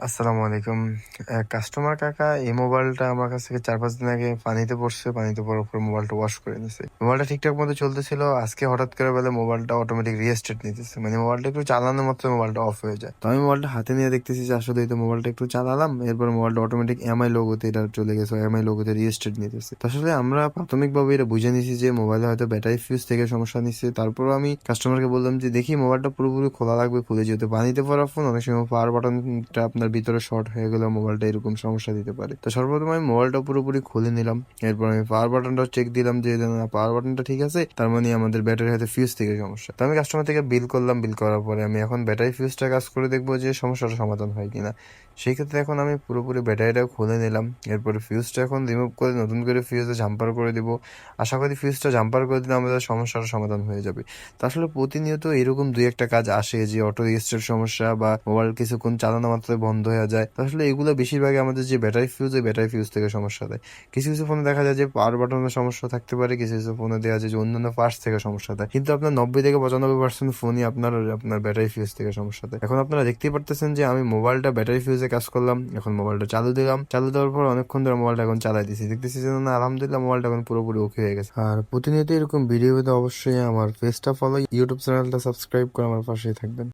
আসসালামু আলাইকুম। কাস্টমার কাকা এই মোবাইলটা আমার কাছ থেকে ৪-৫ দিন আগে পানিতে পড়ছে। পানিতে পড়ার পর মোবাইলটা ওয়াশ করে নিছি। মোবাইলটা ঠিকঠাক মতো চলতেছিল। আজকে হঠাৎ করে বলে মোবাইলটা অটোমেটিক রিস্টার্ট নিতেছে। মানে মোবাইলটা একটু চালানো মাত্র মোবাইলটা অফ হয়ে যায়। তো আমি মোবাইলটা হাতে নিয়ে দেখতেছি যে আসলে এই তো মোবাইলটা একটু চালালাম। এরপর মোবাইলটা অটোমেটিক এমআই লোগোতে এটা চলে গেছে। এমআই লোগোতে রিস্টার্ট নিতেছে। তো আসলে আমরা প্রাথমিকভাবে এটা বুঝে নিছি যে মোবাইলে হয়তো ব্যাটারি ফিউজ থেকে সমস্যা নিচ্ছে। তারপরও আমি কাস্টমারকে বললাম যে দেখি মোবাইলটা পুরোপুরি খোলা লাগবে। খুলে যেহেতু পানিতে পড়া ফোন, অনেক সময় পাওয়ার বাটনটা আপনার ভিতরে শর্ট হয়ে গেলেও মোবাইলটা এরকম সমস্যা দিতে পারে। তো সর্বপ্রথম আমি মোবাইলটা পুরোপুরি খুলে নিলাম। এরপর আমি পাওয়ার বাটনটাও চেক দিলাম যে না, পাওয়ার বাটনটা ঠিক আছে, তার মানে আমাদের ব্যাটারি হয়তো ফিউজ থেকে সমস্যা। তো আমি কাস্টমার থেকে বিল করলাম। বিল করার পরে আমি এখন ব্যাটারি ফিউজটা কাজ করে দেখবো যে সমস্যাটা সমাধান হয় কিনা। সেই ক্ষেত্রে এখন আমি পুরোপুরি ব্যাটারিটাও খুলে নিলাম। এরপরে ফিউজটা এখন রিমুভ করে নতুন করে ফিউজে জাম্পার করে দিব। আশা করি ফিউজটা জাম্পার করে দিলে আমাদের সমস্যার সমাধান হয়ে যাবে। তো আসলে প্রতিনিয়ত এরকম দুই একটা কাজ আসে যে অটো রেজিস্টার সমস্যা বা মোবাইল কিছুক্ষণ চালানো মাত্রই বন্ধ হয়ে যায়। তো আসলে এগুলো বেশিরভাগই আমাদের যে ব্যাটারি ফিউজ, এই ব্যাটারি ফিউজ থেকে সমস্যা দেয়। কিছু কিছু ফোনে দেখা যায় যে পাওয়ার বাটনের সমস্যা থাকতে পারে, কিছু কিছু ফোনে দেওয়া যায় যে অন্যান্য পার্টস থেকে সমস্যা দেয়। কিন্তু আপনার 90 থেকে 95% ফোনই আপনার ব্যাটারি ফিউজ থেকে সমস্যা দেয়। এখন আপনারা দেখতেই পারতেছেন যে আমি মোবাইলটা ব্যাটারি ফিউজে কাজ করলাম। এখন মোবাইলটা চালু দিলাম। চালু দেওয়ার পর অনেকক্ষণ ধরে মোবাইলটা এখন চালাই দিছি। দেখতেছি যে না, আলহামদুলিল্লাহ মোবাইলটা এখন পুরোপুরি ওকে হয়ে গেছে। আর প্রতিনিয়ত এরকম ভিডিও পেতে অবশ্যই আমার পেজটা ফলো, ইউটিউব চ্যানেলটা সাবস্ক্রাইব করে আমার পাশেই থাকবেন।